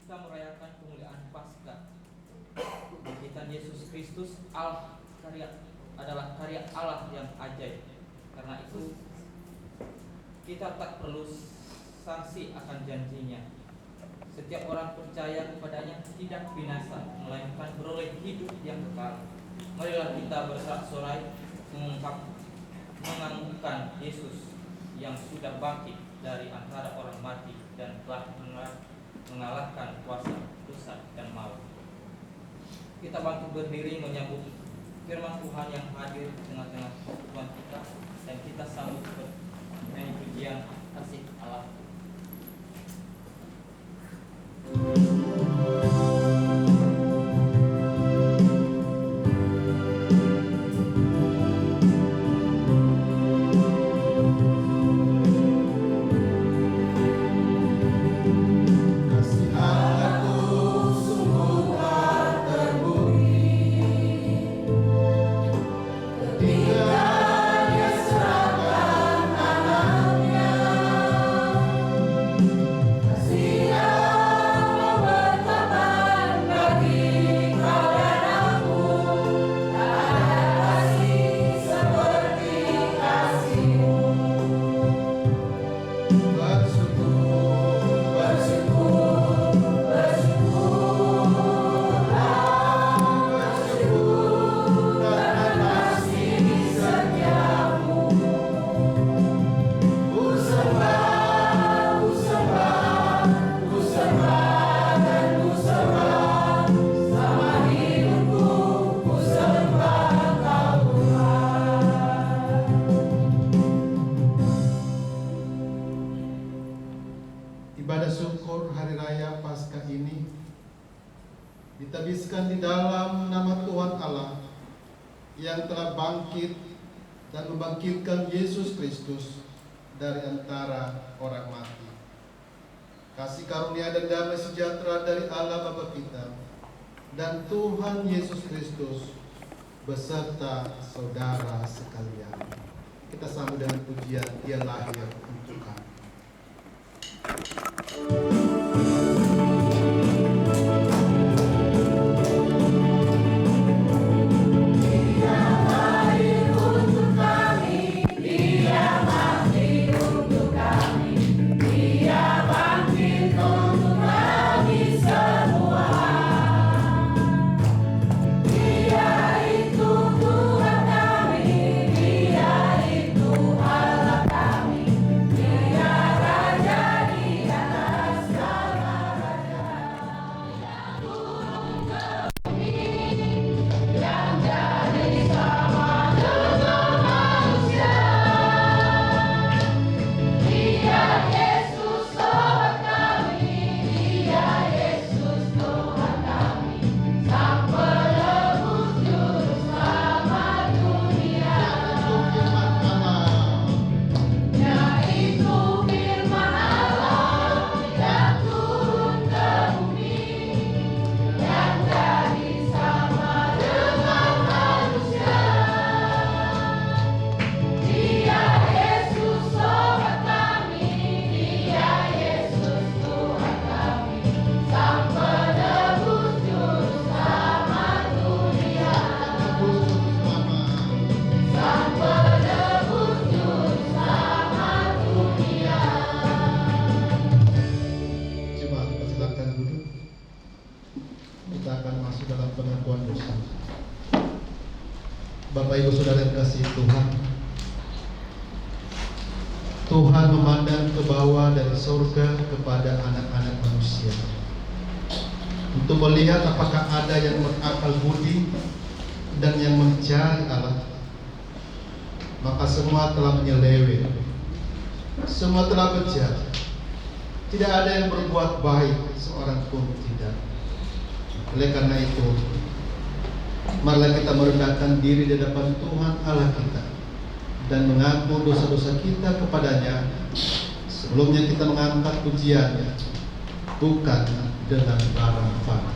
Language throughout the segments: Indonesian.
kita merayakan kemuliaan Paskah. Bangkitan Yesus Kristus adalah karya Allah yang ajaib. Karena itu kita tak perlu sanksi akan janjinya. Setiap orang percaya kepadanya tidak binasa, melainkan beroleh hidup yang kekal. Marilah kita bersorak-sorai menganggungkan Yesus yang sudah bangkit dari antara orang mati dan telah mengalahkan kuasa dosa dan maut. Kita bangkit berdiri menyambut firman Tuhan yang hadir di tengah-tengah Tuhan kita, dan kita sambut dengan pujian kasih Allah. Ibadah syukur hari raya Paskah ini ditabiskan di dalam nama Tuhan Allah yang telah bangkit dan membangkitkan Yesus Kristus dari antara orang mati. Kasih karunia dan damai sejahtera dari Allah Bapa kita dan Tuhan Yesus Kristus beserta saudara sekalian. Kita sambut dengan pujian Dia lahir untuk kami. Bapak Ibu Saudara yang kasih Tuhan, Tuhan memandang ke bawah dari surga kepada anak-anak manusia untuk melihat apakah ada yang berakal budi dan yang mencari Allah. Maka semua telah menyeleweng, semua telah bejat, tidak ada yang berbuat baik, seorang pun tidak. Oleh karena itu, marilah kita merendahkan diri di depan Tuhan Allah kita dan mengaku dosa-dosa kita kepadanya. Sebelumnya kita mengangkat pujiannya, bukan dengan barang fana.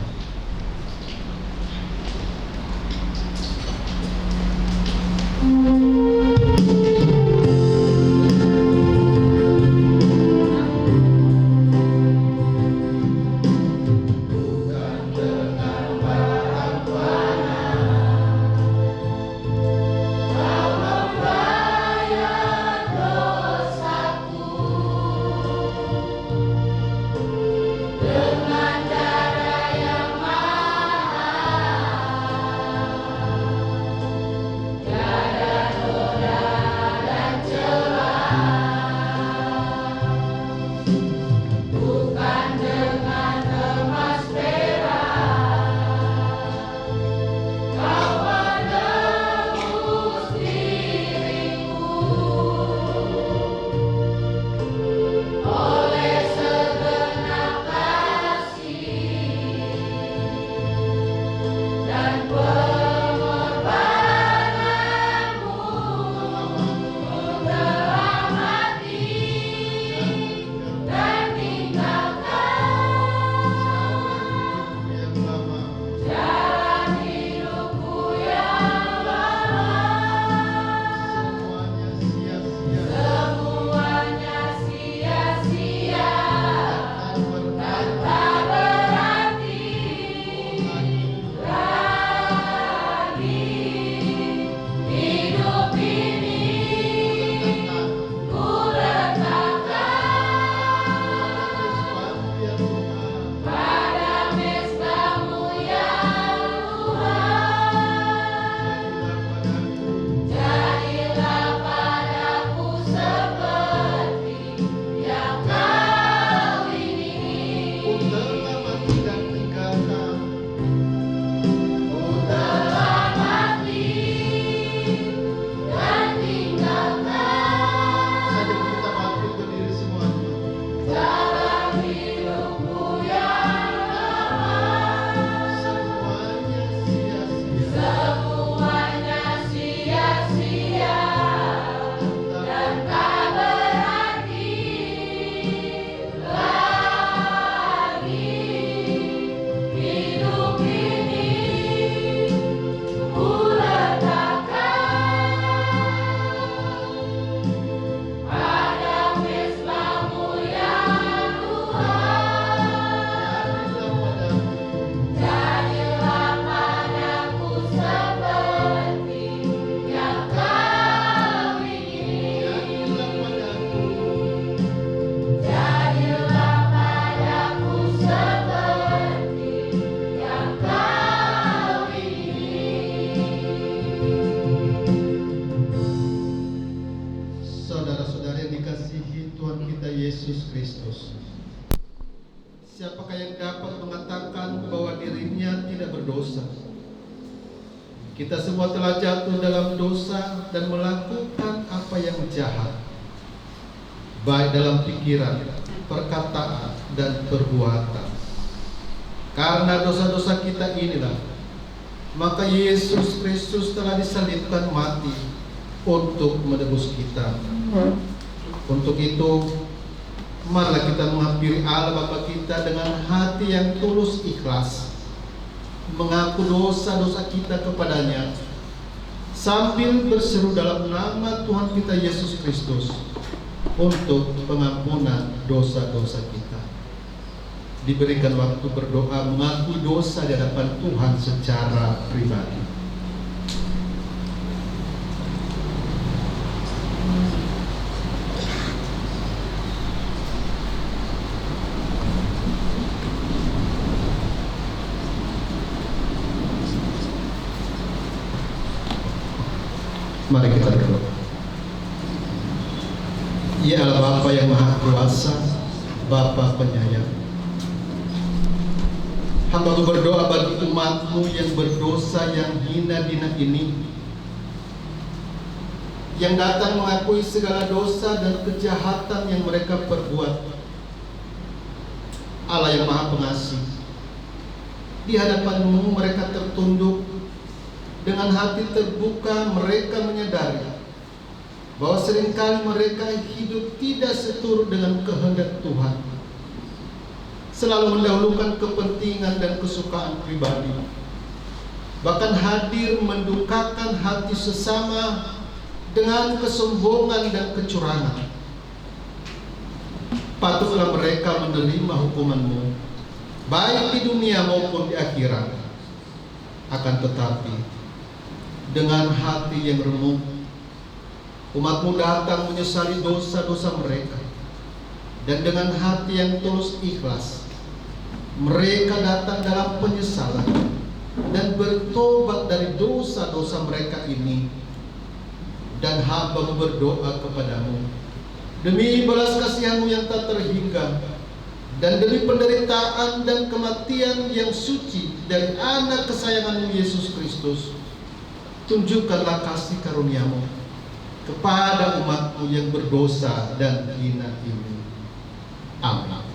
Yesus Kristus. Siapakah yang dapat mengatakan bahwa dirinya tidak berdosa? Kita semua telah jatuh dalam dosa dan melakukan apa yang jahat, baik dalam pikiran, perkataan, dan perbuatan. Karena dosa-dosa kita inilah, maka Yesus Kristus telah disalibkan mati untuk menebus kita. Untuk itu, marilah kita menghampiri Allah Bapa kita dengan hati yang tulus ikhlas, mengaku dosa-dosa kita kepadanya, sambil berseru dalam nama Tuhan kita Yesus Kristus untuk pengampunan dosa-dosa kita. Diberikan waktu berdoa mengakui dosa di hadapan Tuhan secara pribadi. Mari kita berdoa. Ya Allah Bapa yang Maha Kuasa, Bapa penyayang, hamba berdoa bagi umat-Mu yang berdosa, yang hina-dina ini, yang datang mengakui segala dosa dan kejahatan yang mereka perbuat. Allah yang Maha Pengasih, di hadapan-Mu mereka tertunduk. Dengan hati terbuka mereka menyadari bahwa seringkali mereka hidup tidak seturut dengan kehendak Tuhan, selalu mendahulukan kepentingan dan kesukaan pribadi, bahkan hadir mendukakan hati sesama dengan kesombongan dan kecurangan. Patutlah mereka menerima hukuman-Mu, baik di dunia maupun di akhirat. Akan tetapi dengan hati yang remuk, umat-Mu datang menyesali dosa-dosa mereka, dan dengan hati yang tulus ikhlas mereka datang dalam penyesalan dan bertobat dari dosa-dosa mereka ini. Dan hamba berdoa kepada-Mu, demi belas kasihan-Mu yang tak terhingga, dan demi penderitaan dan kematian yang suci dari anak kesayangan-Mu Yesus Kristus, tunjukkanlah kasih karunia-Mu kepada umat-Mu yang berdosa dan hina ini. Amin.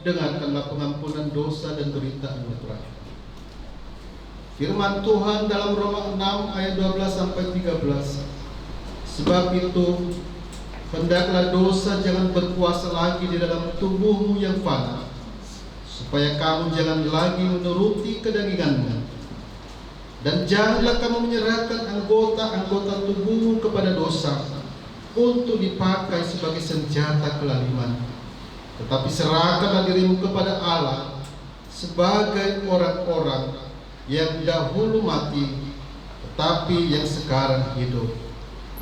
Dengarkanlah pengampunan dosa dan derita-Mu terakhir. Firman Tuhan dalam Roma 6 ayat 12 sampai 13. Sebab itu, hendaklah dosa jangan berkuasa lagi di dalam tubuhmu yang fana, supaya kamu jangan lagi menuruti kedaginganmu. Dan janganlah kamu menyerahkan anggota-anggota tubuhmu kepada dosa untuk dipakai sebagai senjata kelaliman. Tetapi serahkanlah dirimu kepada Allah sebagai orang-orang yang dahulu mati, tetapi yang sekarang hidup.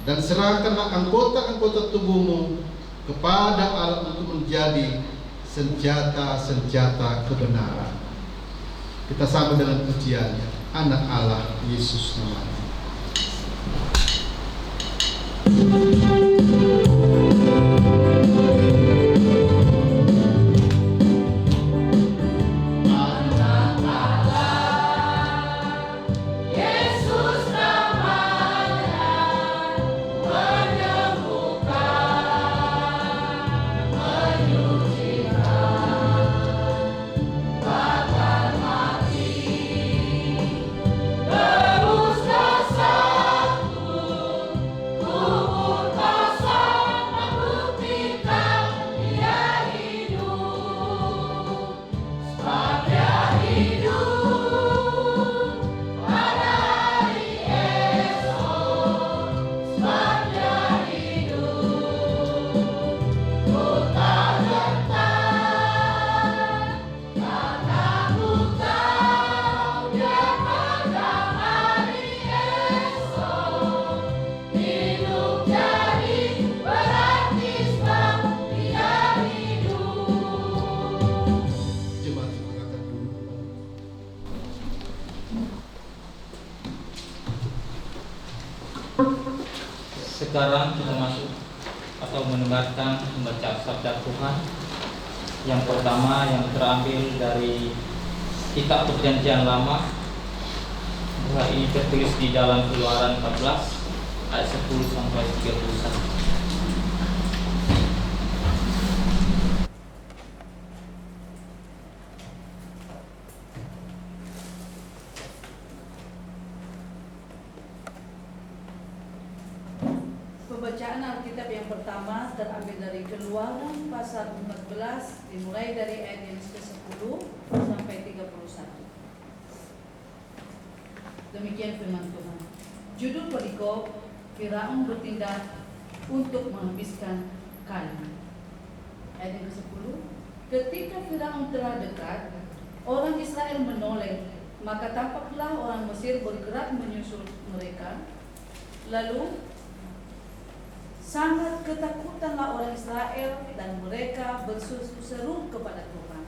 Dan serahkanlah anggota-anggota tubuhmu kepada Allah untuk menjadi senjata-senjata kebenaran. Kita sambung dengan pujian Anak Allah Yesus namanya. Sekarang kita masuk atau mendengarkan membaca sabda Tuhan. Yang pertama yang terambil dari Kitab Perjanjian Lama. Doa ini tertulis di dalam Keluaran 14 ayat 10 sampai 31. Pembacaan Alkitab yang pertama terambil dari Keluaran pasal 14 dimulai dari ayat yang ke-10 sampai 31. Demikian firman Tuhan. Judul perikop, Firaun bertindak untuk menghabiskan kami. Ayat yang ke-10. Ketika Firaun telah dekat, orang Israel menoleh, maka tampaklah orang Mesir bergerak menyusul mereka. Lalu sangat ketakutanlah orang Israel dan mereka berseru kepada Tuhan.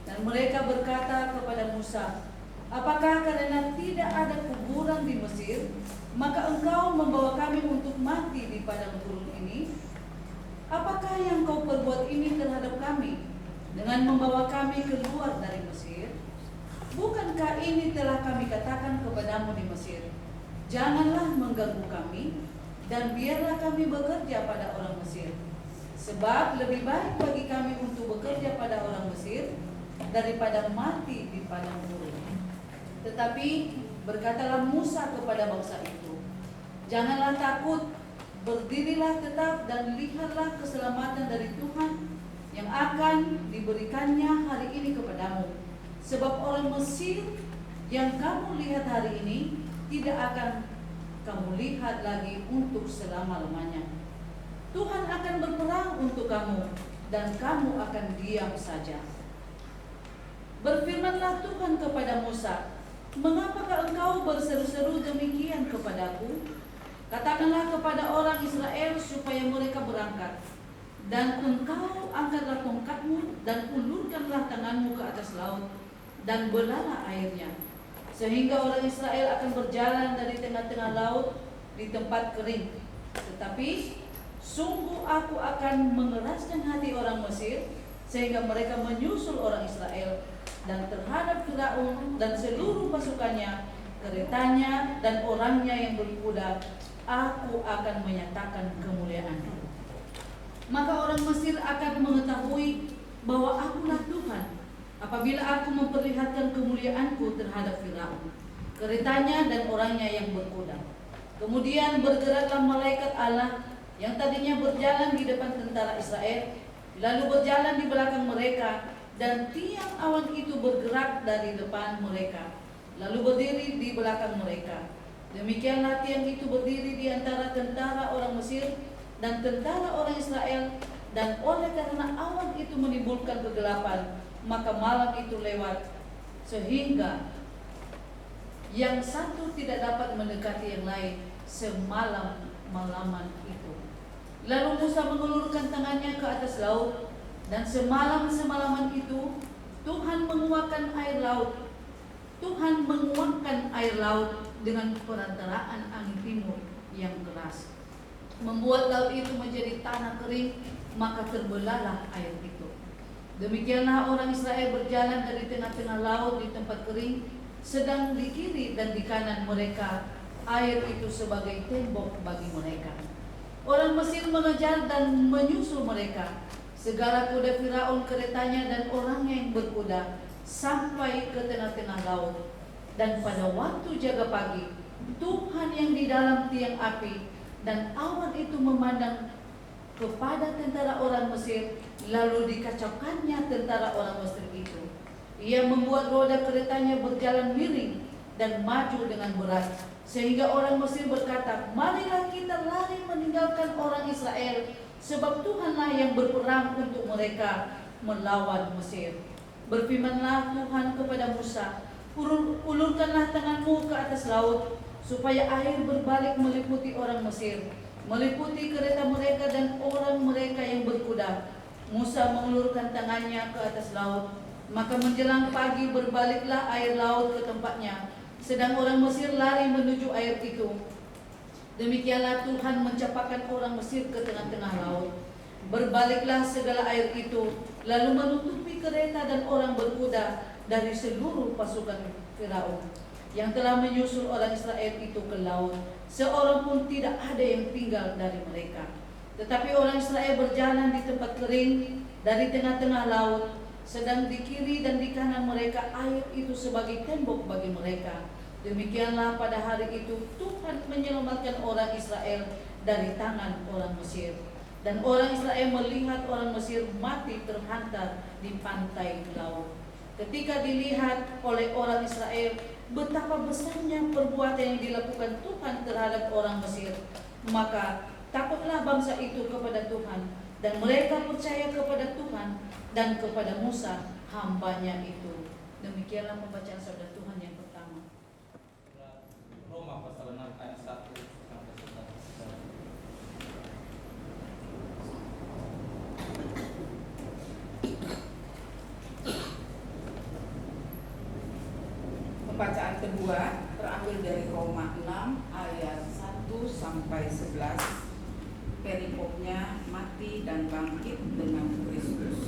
Dan mereka berkata kepada Musa, apakah karena tidak ada kuburan di Mesir, maka engkau membawa kami untuk mati di padang gurun ini? Apakah yang kau perbuat ini terhadap kami dengan membawa kami keluar dari Mesir? Bukankah ini telah kami katakan kepadamu di Mesir, janganlah mengganggu kami, dan biarlah kami bekerja pada orang Mesir. Sebab lebih baik bagi kami untuk bekerja pada orang Mesir daripada mati di padang gurun. Tetapi berkatalah Musa kepada bangsa itu, janganlah takut, berdirilah tetap dan lihatlah keselamatan dari Tuhan yang akan diberikannya hari ini kepadamu. Sebab orang Mesir yang kamu lihat hari ini tidak akan kamu lihat lagi untuk selama-lamanya. Tuhan akan berperang untuk kamu dan kamu akan diam saja. Berfirmanlah Tuhan kepada Musa, mengapakah engkau berseru-seru demikian kepadaku? Katakanlah kepada orang Israel supaya mereka berangkat. Dan engkau angkatlah tongkatmu dan ulurkanlah tanganmu ke atas laut dan belalah airnya, sehingga orang Israel akan berjalan dari tengah-tengah laut di tempat kering. Tetapi sungguh aku akan mengeraskan hati orang Mesir sehingga mereka menyusul orang Israel, dan terhadap Firaun dan seluruh pasukannya, keretanya dan orangnya yang berkuda, aku akan menyatakan kemuliaanku. Maka orang Mesir akan mengetahui bahwa akulah Tuhan apabila aku memperlihatkan kemuliaanku terhadap Firaun, keretanya dan orangnya yang berkuda. Kemudian bergeraklah malaikat Allah yang tadinya berjalan di depan tentara Israel, lalu berjalan di belakang mereka, dan tiang awan itu bergerak dari depan mereka, lalu berdiri di belakang mereka. Demikianlah tiang itu berdiri di antara tentara orang Mesir dan tentara orang Israel, dan oleh karena awan itu menimbulkan kegelapan, maka malam itu lewat sehingga yang satu tidak dapat mendekati yang lain semalam-malaman itu. Lalu Musa mengulurkan tangannya ke atas laut, dan semalam-semalaman itu Tuhan menguakkan air laut. Tuhan menguakkan air laut dengan perantaraan angin timur yang keras, membuat laut itu menjadi tanah kering, maka terbelahlah air itu. Demikianlah orang Israel berjalan dari tengah-tengah laut di tempat kering, sedang di kiri dan di kanan mereka air itu sebagai tembok bagi mereka. Orang Mesir mengejar dan menyusul mereka, segala kuda Firaun, keretanya dan orangnya yang berkuda, sampai ke tengah-tengah laut. Dan pada waktu jaga pagi, Tuhan yang di dalam tiang api dan awan itu memandang kepada tentara orang Mesir, lalu dikacaukannya tentara orang Mesir itu. Ia membuat roda keretanya berjalan miring dan maju dengan berat, sehingga orang Mesir berkata, marilah kita lari meninggalkan orang Israel, sebab Tuhanlah yang berperang untuk mereka melawan Mesir. Berfirmanlah Tuhan kepada Musa, ulurkanlah tanganmu ke atas laut, supaya air berbalik meliputi orang Mesir, meliputi kereta mereka dan orang mereka yang berkuda. Musa mengulurkan tangannya ke atas laut, maka menjelang pagi berbaliklah air laut ke tempatnya, sedang orang Mesir lari menuju air itu. Demikianlah Tuhan mencampakkan orang Mesir ke tengah-tengah laut. Berbaliklah segala air itu, lalu menutupi kereta dan orang berkuda dari seluruh pasukan Firaun yang telah menyusul orang Israel itu ke laut. Seorang pun tidak ada yang tinggal dari mereka. Tetapi orang Israel berjalan di tempat kering dari tengah-tengah laut, sedang di kiri dan di kanan mereka air itu sebagai tembok bagi mereka. Demikianlah pada hari itu Tuhan menyelamatkan orang Israel dari tangan orang Mesir. Dan orang Israel melihat orang Mesir mati terhantar di pantai laut. Ketika dilihat oleh orang Israel betapa besarnya perbuatan yang dilakukan Tuhan terhadap orang Mesir, maka takutlah bangsa itu kepada Tuhan, dan mereka percaya kepada Tuhan dan kepada Musa hambanya itu. Demikianlah pembacaan sabda Tuhan yang pertama. Roma pasal 6 ayat 1 sampai 11. Pembacaan kedua terambil dari Roma 6 ayat 1 sampai 11. Perikopnya mati dan bangkit dengan Kristus.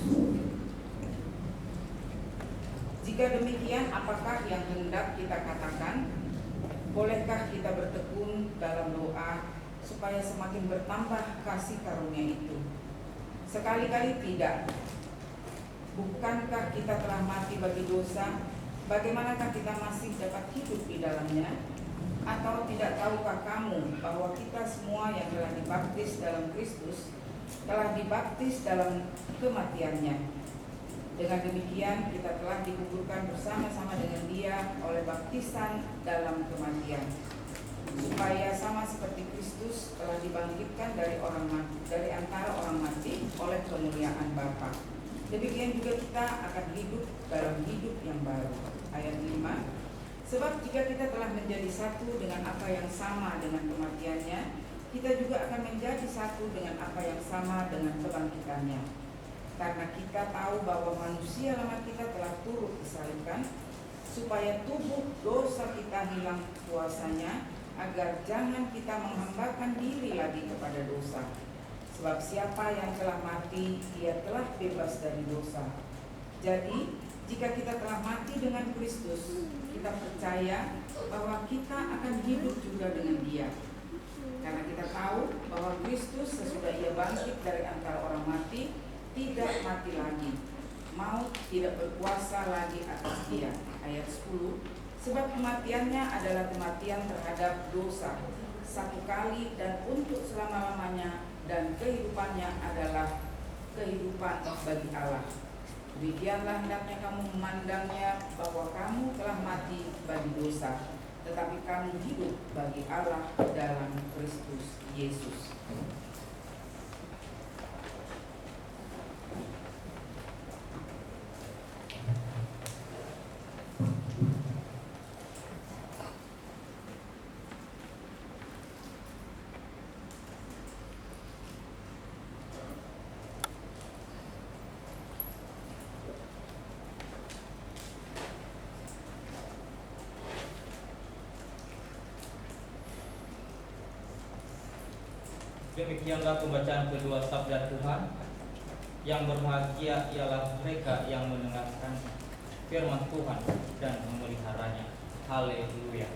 Jika demikian, apakah yang hendak kita katakan? Bolehkah kita bertekun dalam doa supaya semakin bertambah kasih karunia itu. Sekali-kali tidak. Bukankah kita telah mati bagi dosa? Bagaimanakah kita masih dapat hidup di dalamnya? Atau tidak tahukah kamu bahwa kita semua yang telah dibaptis dalam Kristus telah dibaptis dalam kematiannya? Dengan demikian kita telah dikuburkan bersama-sama dengan Dia oleh baptisan dalam kematian, supaya sama seperti Kristus telah dibangkitkan dari antara orang mati oleh kemuliaan Bapa. Demikian juga kita akan hidup dalam hidup yang baru. Ayat 5. Sebab jika kita telah menjadi satu dengan apa yang sama dengan kematiannya, kita juga akan menjadi satu dengan apa yang sama dengan kebangkitannya. Karena kita tahu bahwa manusia lama kita telah turut disalibkan, supaya tubuh dosa kita hilang kuasanya, agar jangan kita menghambakan diri lagi kepada dosa. Sebab siapa yang telah mati, dia telah bebas dari dosa. Jadi, jika kita telah mati dengan Kristus, kita percaya bahwa kita akan hidup juga dengan Dia. Karena kita tahu bahwa Kristus sesudah Ia bangkit dari antara orang mati, tidak mati lagi. Maut tidak berkuasa lagi atas Dia. Ayat 10. Sebab kematiannya adalah kematian terhadap dosa, satu kali dan untuk selama-lamanya, dan kehidupannya adalah kehidupan bagi Allah. Demikianlah hendaknya kamu memandangnya, bahwa kamu telah mati bagi dosa, tetapi kamu hidup bagi Allah dalam Kristus Yesus. Demikianlah pembacaan kedua sabda Tuhan. Yang berbahagia ialah mereka yang mendengarkan firman Tuhan dan memeliharanya. Haleluya.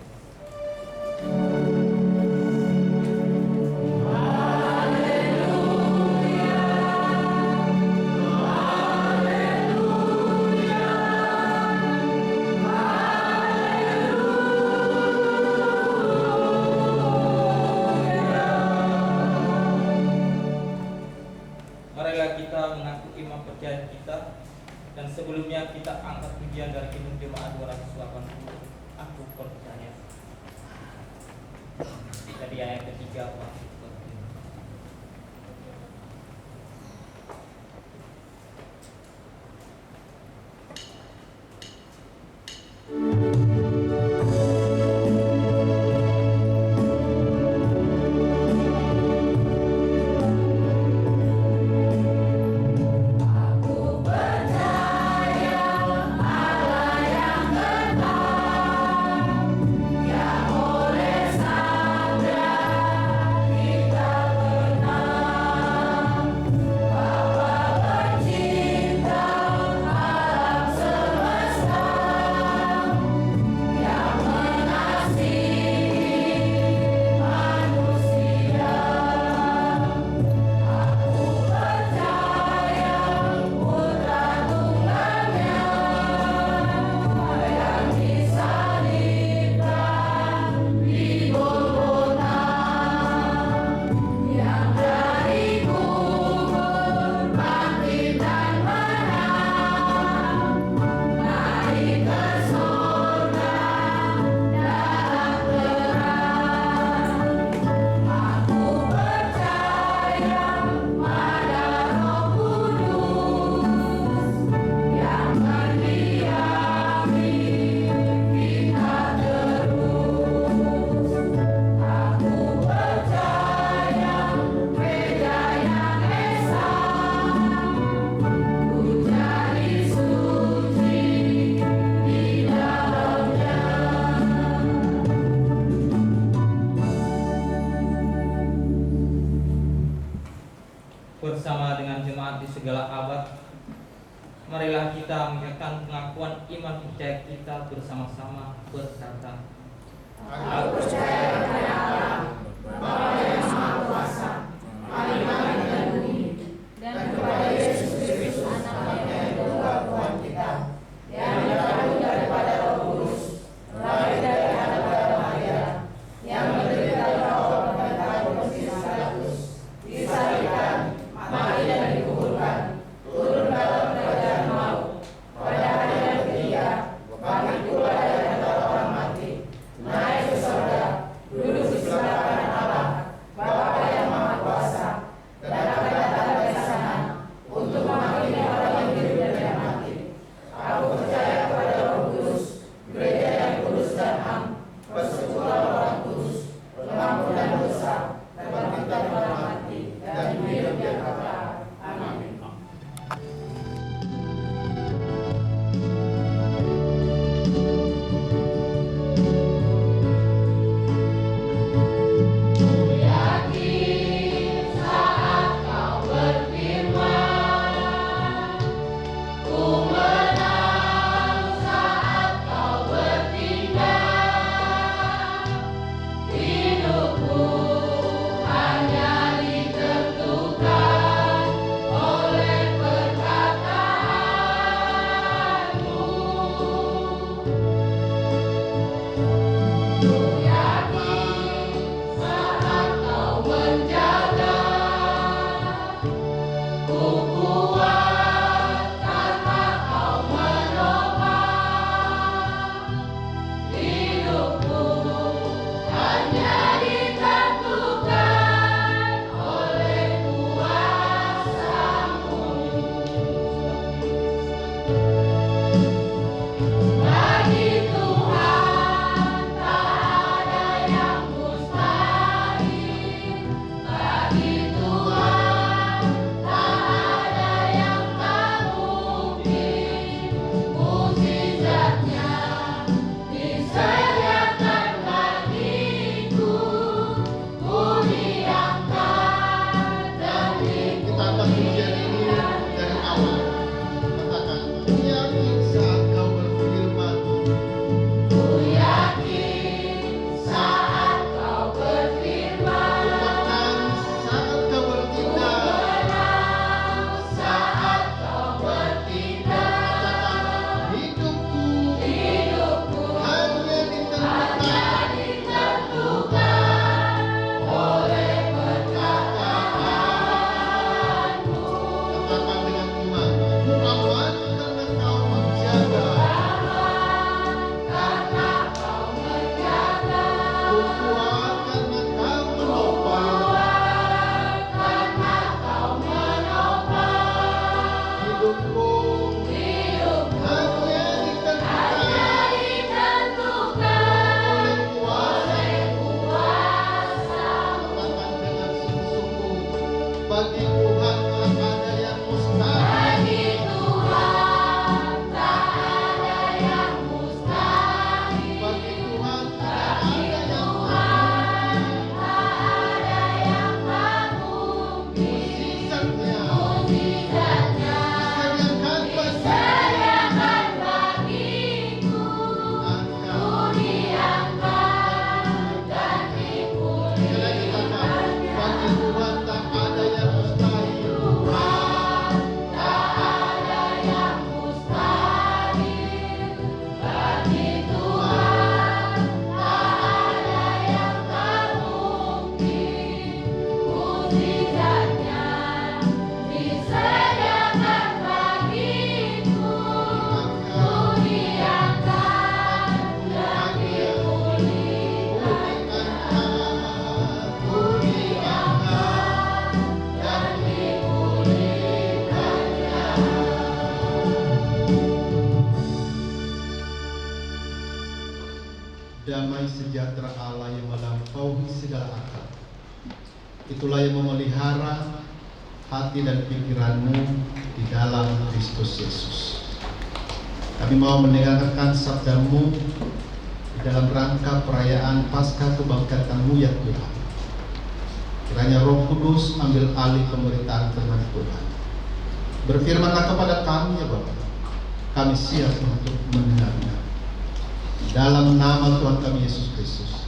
Dan sebelumnya kita angkat pujian dari Himne Jemaat 280. Aku percaya. Dari ayat ketiga Pak. Bersama dengan jemaat di segala abad, marilah kita mengingatkan pengakuan iman percaya kita bersama-sama berkata, Aku percaya kepada Allah, Bapa yang Maha damai sejahtera Allah yang melampaui segala akal. Itulah yang memelihara hati dan pikiranmu di dalam Kristus Yesus. Kami mau mendengarkan sabdamu di dalam rangka perayaan Paskah kebangkitanmu ya Tuhan. Kiranya Roh Kudus ambil alih pemberitaan firman Tuhan. Berfirmanlah kepada kami ya Bapa. Kami siap untuk mendengarnya. Dalam nama Tuhan kami Yesus Kristus,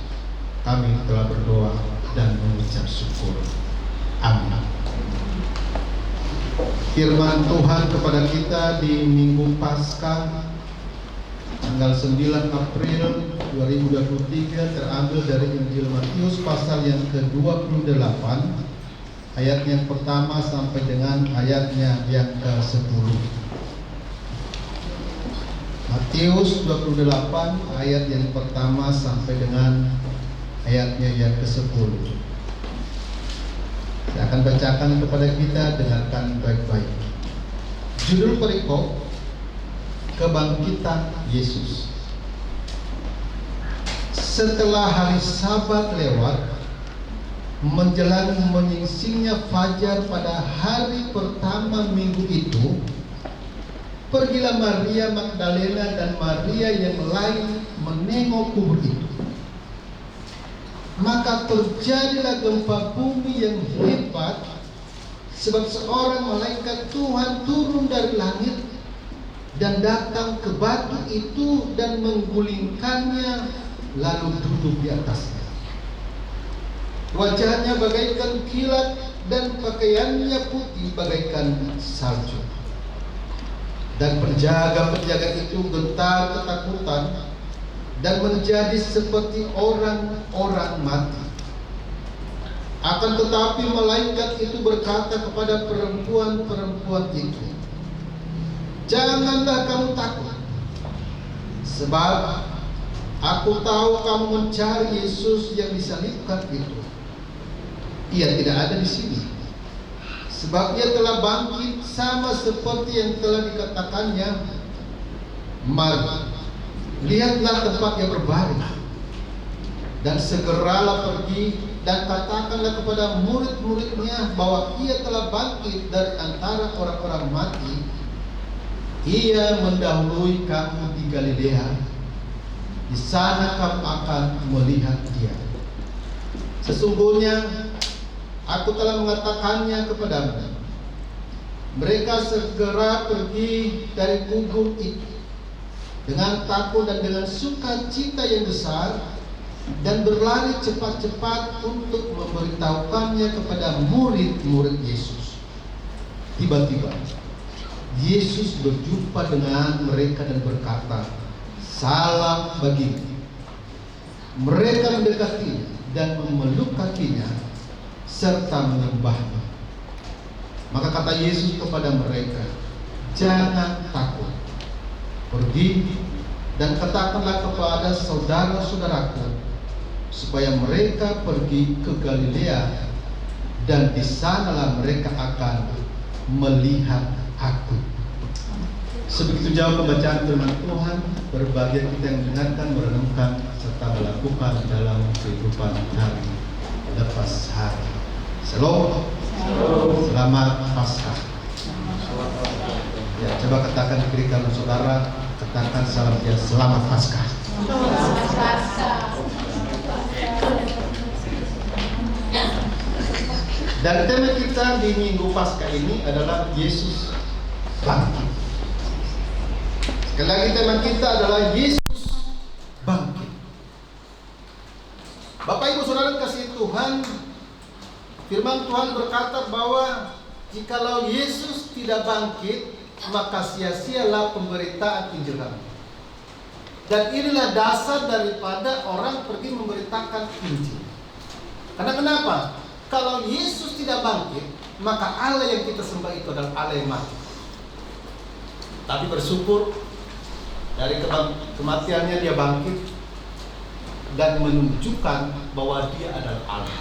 kami telah berdoa dan mengucap syukur. Amin. Firman Tuhan kepada kita di Minggu Paskah tanggal 9 April 2023 terambil dari Injil Matius pasal yang ke-28 ayat yang pertama sampai dengan ayatnya yang ke-10. Matius 28 ayat yang pertama sampai dengan ayatnya yang ke-10. Saya akan bacakan kepada kita, dengarkan baik-baik. Judul perikop: Kebangkitan Yesus. Setelah hari Sabat lewat, menjelang menyingsingnya fajar pada hari pertama minggu itu, pergilah Maria Magdalena dan Maria yang lain menengok kubur itu. Maka terjadilah gempa bumi yang hebat, sebab seorang malaikat Tuhan turun dari langit dan datang ke batu itu dan menggulingkannya, lalu duduk di atasnya. Wajahnya bagaikan kilat dan pakaiannya putih bagaikan salju. Dan penjaga-penjaga itu gentar ketakutan dan menjadi seperti orang-orang mati. Akan tetapi malaikat itu berkata kepada perempuan-perempuan itu, "Janganlah kamu takut, sebab aku tahu kamu mencari Yesus yang disalibkan itu. Ia tidak ada di sini, sebab ia telah bangkit sama seperti yang telah dikatakannya. Mari, lihatlah tempat yang berbaring, dan segeralah pergi dan katakanlah kepada murid-muridnya bahwa ia telah bangkit dari antara orang-orang mati. Ia mendahului kamu di Galilea. Di sana kamu akan melihat dia. Sesungguhnya aku telah mengatakannya kepadamu." Mereka segera pergi dari kubur itu dengan takut dan dengan sukacita yang besar, dan berlari cepat-cepat untuk memberitahukannya kepada murid-murid Yesus. Tiba-tiba Yesus berjumpa dengan mereka dan berkata, "Salam bagimu." Mereka mendekati dan memeluk kakinya serta menyembahnya. Maka kata Yesus kepada mereka, "Jangan takut. Pergi dan katakanlah kepada saudara-saudaraku supaya mereka pergi ke Galilea, dan di sanalah mereka akan melihat aku." Sebegitu jauh pembacaan firman Tuhan. Berbahagia kita yang mendengarkan, merenungkan, serta melakukan dalam kehidupan hari lepas hari. Shalom. Selamat Paskah. Ya, coba katakan kiri kanan saudara, katakan salam ya, selamat Paskah. Dan tema kita di Minggu Paskah ini adalah Yesus bangkit. Sekali lagi tema kita adalah Yesus bangkit. Bapak Ibu Saudara kasih Tuhan, firman Tuhan berkata bahwa jikalau Yesus tidak bangkit, maka sia-sialah pemberitaan Injil kami. Dan inilah dasar daripada orang pergi memberitakan Injil. Karena kenapa? Kalau Yesus tidak bangkit, maka Allah yang kita sembah itu adalah Allah yang mati. Tapi bersyukur, dari kematiannya dia bangkit dan menunjukkan bahwa dia adalah Allah.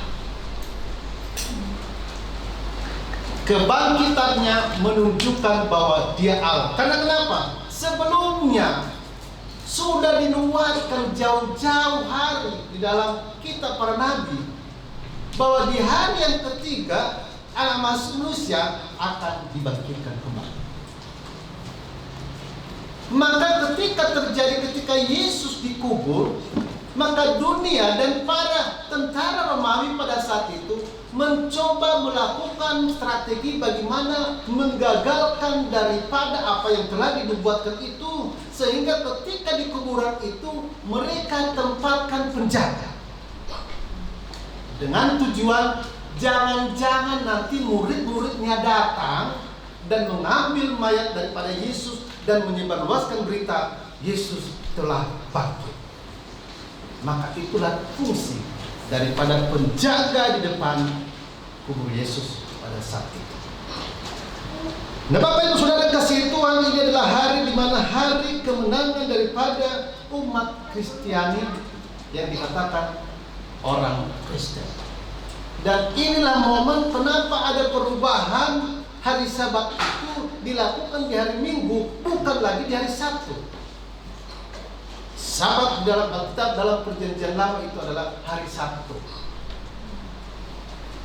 Kebangkitannya menunjukkan bahwa dia Allah. Karena kenapa? Sebelumnya sudah dinubuatkan jauh-jauh hari di dalam kitab para nabi bahwa di hari yang ketiga anak manusia akan dibangkitkan kembali. Maka ketika Yesus dikubur, maka dunia dan para tentara Romawi pada saat itu mencoba melakukan strategi bagaimana menggagalkan daripada apa yang telah dinubuatkan itu, sehingga ketika di kuburan itu mereka tempatkan penjaga dengan tujuan jangan-jangan nanti murid-muridnya datang dan mengambil mayat daripada Yesus dan menyebarluaskan berita Yesus telah bangkit. Maka itulah fungsi daripada penjaga di depan kubur Yesus pada saat itu. Nah, Bapak Ibu Saudara kasih Tuhan, ini adalah hari di mana hari kemenangan daripada umat Kristiani yang dikatakan orang Kristen. Dan inilah momen kenapa ada perubahan hari Sabat itu dilakukan di hari Minggu, bukan lagi di hari Sabtu. Sabat dalam Alkitab dalam Perjanjian Lama itu adalah hari Sabtu.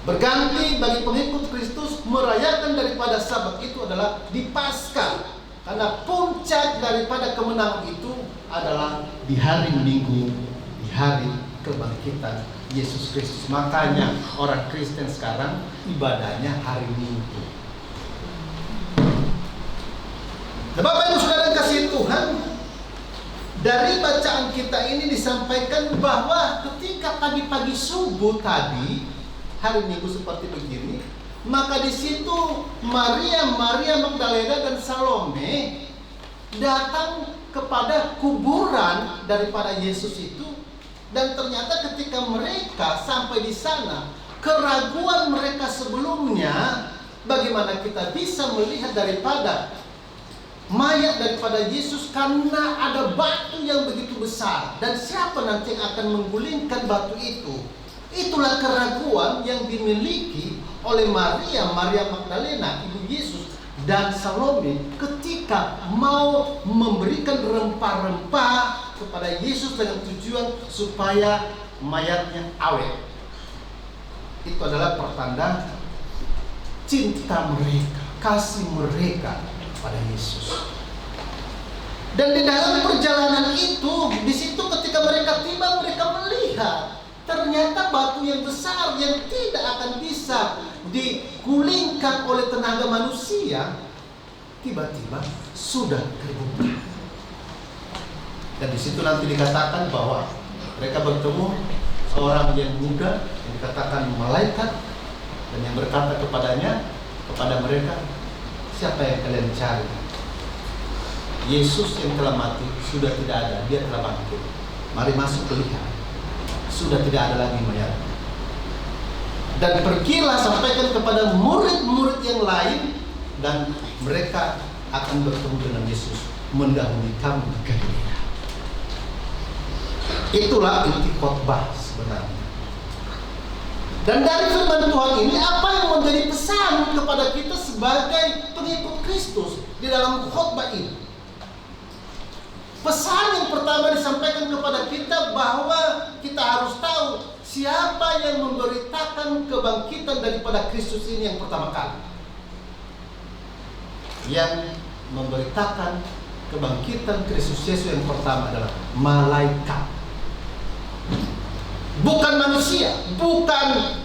Berganti bagi pengikut Kristus merayakan daripada Sabat itu adalah di Paskah, karena puncak daripada kemenangan itu adalah di hari Minggu, di hari kebangkitan Yesus Kristus. Makanya orang Kristen sekarang ibadahnya hari Minggu. Nah, Bapak Ibu Saudara kasih Tuhan, dari bacaan kita ini disampaikan bahwa ketika pagi-pagi subuh tadi hari Minggu seperti begini, maka di situ Maria Magdalena dan Salome datang kepada kuburan daripada Yesus itu, dan ternyata ketika mereka sampai di sana, keraguan mereka sebelumnya, bagaimana kita bisa melihat daripada mayat daripada Yesus karena ada batu yang begitu besar, dan siapa nanti yang akan menggulingkan batu itu. Itulah keraguan yang dimiliki oleh Maria Magdalena, ibu Yesus, dan Salome ketika mau memberikan rempah-rempah kepada Yesus dengan tujuan supaya mayatnya awet. Itu adalah pertanda cinta mereka, kasih mereka pada Yesus. Dan di dalam perjalanan itu, di situ ketika mereka tiba, mereka melihat ternyata batu yang besar yang tidak akan bisa digulingkan oleh tenaga manusia tiba-tiba sudah terbuka. Dan di situ nanti dikatakan bahwa mereka bertemu seorang yang muda yang dikatakan malaikat, dan yang berkata kepada mereka, siapa yang kalian cari? Yesus yang telah mati sudah tidak ada, dia telah bangkit. Mari masuk lihat. Sudah tidak ada lagi mayat. Dan pergilah sampaikan kepada murid-murid yang lain, dan mereka akan bertemu dengan Yesus mendahului kamu di Galilea. Itulah inti khotbah sebenarnya. Dan dari firman Tuhan ini, apa yang menjadi pesan kepada kita sebagai pengikut Kristus di dalam khotbah ini? Pesan yang pertama disampaikan kepada kita bahwa kita harus tahu siapa yang memberitakan kebangkitan daripada Kristus ini yang pertama kali. Yang memberitakan kebangkitan Kristus Yesus yang pertama adalah malaikat. Bukan manusia, bukan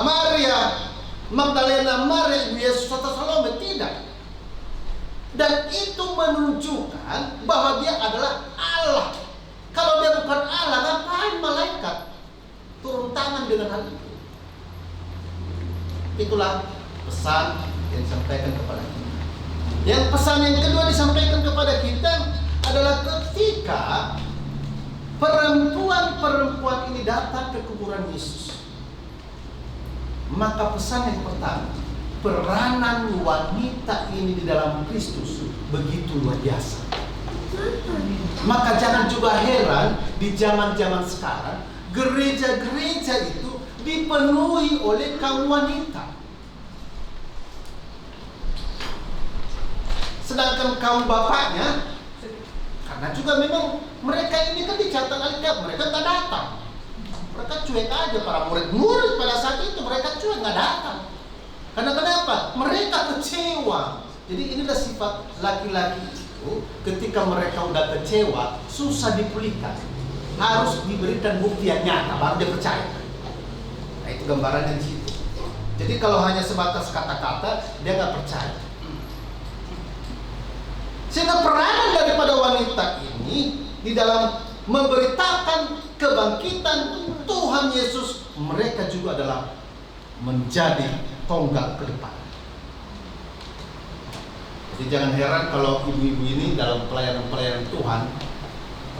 Maria Magdalena, Maria ibu Yesus atau Salome, tidak. Dan itu menunjukkan bahwa dia adalah Allah. Kalau dia bukan Allah, ngapain malaikat turun tangan dengan hal itu? Itulah pesan yang disampaikan kepada kita. Yang pesan yang kedua disampaikan kepada kita adalah ketika perempuan-perempuan ini datang ke kuburan Yesus, maka pesan yang pertama, peranan wanita ini di dalam Kristus begitu luar biasa. Maka jangan juga heran di zaman-zaman sekarang gereja-gereja itu dipenuhi oleh kaum wanita. Sedangkan kaum bapaknya Karena juga memang mereka ini kan dicatat Alkitab, mereka nggak datang. Mereka cuek aja, para murid-murid pada saat itu mereka cuek, nggak datang. Karena kenapa? Mereka kecewa. Jadi inilah sifat laki-laki itu, ketika mereka udah kecewa, susah dipulihkan. Harus diberikan bukti yang nyata, baru dia percaya. Nah itu gambarannya di situ. Jadi kalau hanya sebatas kata-kata, dia nggak percaya. Sehingga peranan daripada wanita ini di dalam memberitakan kebangkitan Tuhan Yesus, mereka juga adalah menjadi tonggak ke depan. Jadi jangan heran kalau ibu-ibu ini dalam pelayanan Tuhan,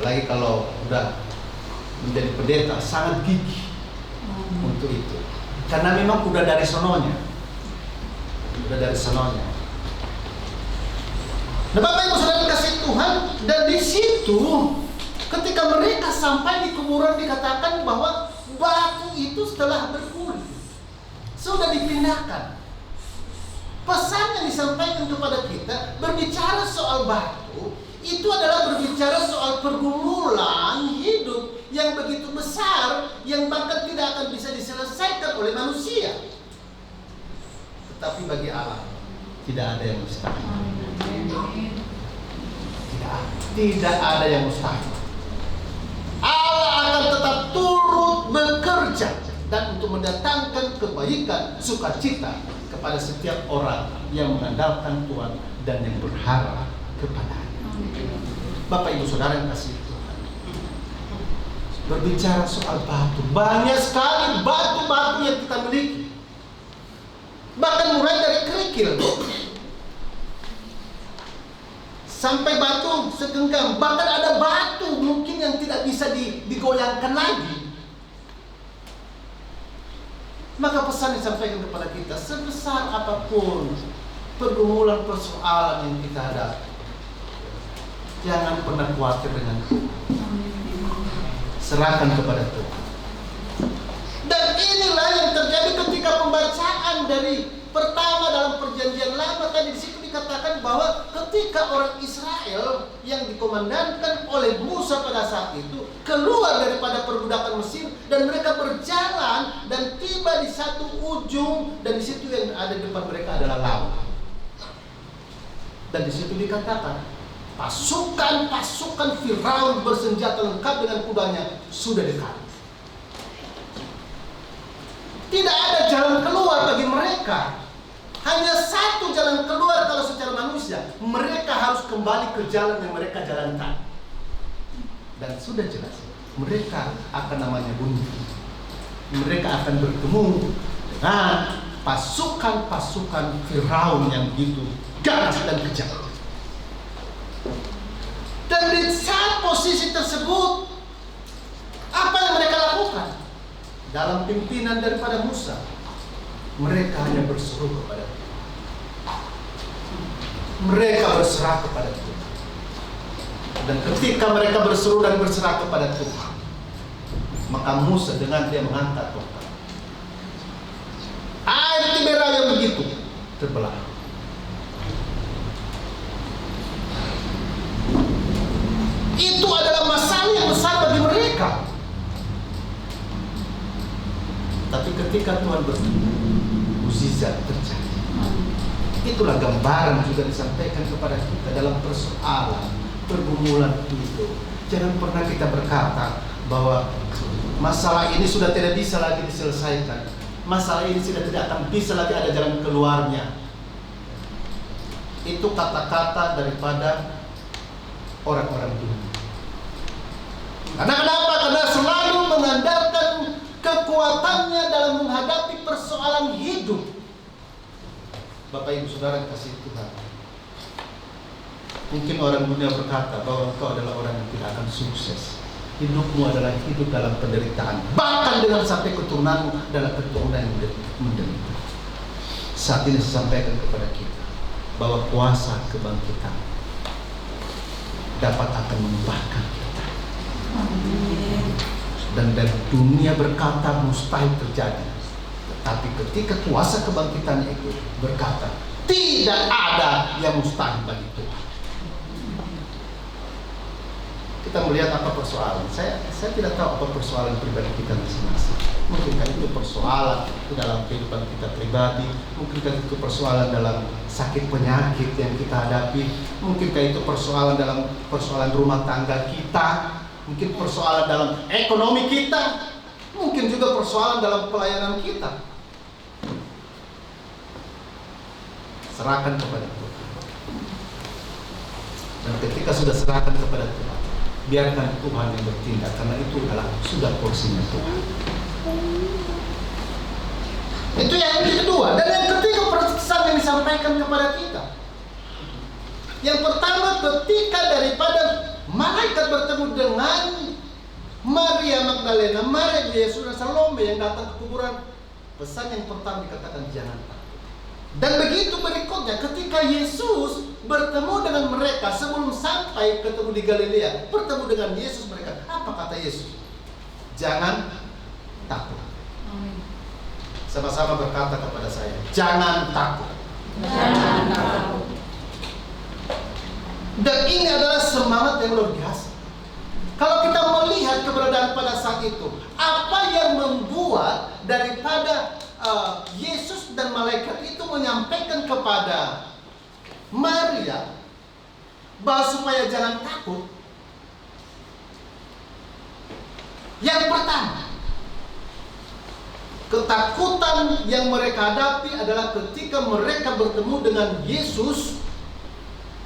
apalagi kalau udah menjadi pendeta, sangat gigih untuk itu. Karena memang udah dari sononya. Nah, Bapak Ibu Saudara kasih Tuhan, dan di situ ketika mereka sampai di kuburan dikatakan bahwa batu itu setelah berkulit sudah dipindahkan. Pesan yang disampaikan kepada kita berbicara soal batu itu adalah berbicara soal pergumulan hidup yang begitu besar yang bahkan tidak akan bisa diselesaikan oleh manusia. Tetapi bagi Allah tidak ada yang mustahil. Tidak ada yang mustahil. Allah akan tetap turut bekerja dan untuk mendatangkan kebaikan, sukacita kepada setiap orang yang mengandalkan Tuhan dan yang berharap kepada-Nya. Bapak Ibu Saudara yang kasih Tuhan, berbicara soal batu, banyak sekali batu-batu yang kita miliki. Bahkan mulai dari kerikil sampai batu segenggam, bahkan ada batu mungkin yang tidak bisa digoyangkan lagi. Maka pesan disampaikan kepada kita, sebesar apapun pergumulan persoalan yang kita hadapi, jangan pernah khawatir dengan Tuhan. Serahkan kepada Tuhan. Dan inilah yang terjadi ketika pembacaan dari pertama dalam perjanjian lama. Tadi di situ dikatakan bahwa ketika orang Israel yang dikomandankan oleh Musa pada saat itu keluar daripada perbudakan Mesir dan mereka berjalan dan tiba di satu ujung, dan di situ yang ada di depan mereka adalah laut. Dan di situ dikatakan pasukan Firaun bersenjata lengkap dengan kudanya sudah dekat. Tidak ada jalan keluar bagi mereka. Hanya satu jalan keluar kalau secara manusia. Mereka harus kembali ke jalan yang mereka jalankan. Dan sudah jelas, mereka akan namanya bunuh. Mereka akan bertemu dengan pasukan-pasukan Firaun yang begitu ganas dan kejam. Dan di saat posisi tersebut, apa yang mereka lakukan? Dalam pimpinan daripada Musa, mereka hanya berseru kepada Tuhan. Mereka berserah kepada Tuhan. Dan ketika mereka berseru dan berserah kepada Tuhan, maka Musa dengan dia mengangkat tongkat, air Tiberia yang begitu terbelah. Itu adalah masalah yang besar bagi mereka. Tapi ketika Tuhan bertemu, mukjizat terjadi. Itulah gambaran juga disampaikan kepada kita dalam persoalan pergumulan hidup. Jangan pernah kita berkata bahwa masalah ini sudah tidak bisa lagi diselesaikan. Masalah ini sudah tidak akan bisa lagi ada jalan keluarnya. Itu kata-kata daripada orang-orang dunia. Karena kenapa? Karena selalu mengandalkan kekuatannya dalam menghadapi persoalan hidup. Bapak Ibu Saudara kasih Tuhan, mungkin orang dunia berkata bahwa engkau adalah orang yang tidak akan sukses. Hidupmu adalah hidup dalam penderitaan, bahkan dengan sampai keturunanmu dalam keturunan yang menderita. Saat ini saya sampaikan kepada kita bahwa kuasa kebangkitan dapat akan mengubahkan kita. Dan dari dunia berkata mustahil terjadi, tetapi ketika kuasa kebangkitan itu berkata tidak ada yang mustahil bagi Tuhan. kita melihat apa persoalan. Saya tidak tahu apa persoalan pribadi kita masing-masing. Mungkinkah itu persoalan dalam kehidupan kita pribadi, mungkinkah itu persoalan dalam sakit penyakit yang kita hadapi, mungkinkah itu persoalan dalam persoalan rumah tangga kita, mungkin persoalan dalam ekonomi kita, mungkin juga persoalan dalam pelayanan kita. Serahkan kepada Tuhan. Dan ketika sudah serahkan kepada Tuhan, biarkan Tuhan yang bertindak, karena itu adalah sudah porsinya Tuhan. Itu yang kedua. Dan yang ketiga, pesan yang disampaikan kepada kita. Yang pertama, ketika daripada malaikat bertemu dengan Maria Magdalena, Maria Yesus dan Salome yang datang ke kuburan, pesan yang pertama dikatakan jangan takut. Dan begitu berikutnya, ketika Yesus bertemu dengan mereka sebelum sampai ketemu di Galilea, bertemu dengan Yesus mereka, apa kata Yesus? Jangan takut. Sama-sama berkata kepada saya, jangan takut. Jangan takut. Dan ini adalah semangat yang luar biasa. Kalau kita melihat keberadaan pada saat itu, apa yang membuat daripada Yesus dan malaikat itu menyampaikan kepada Maria bahwa supaya jangan takut. Yang pertama, ketakutan yang mereka hadapi adalah ketika mereka bertemu dengan Yesus.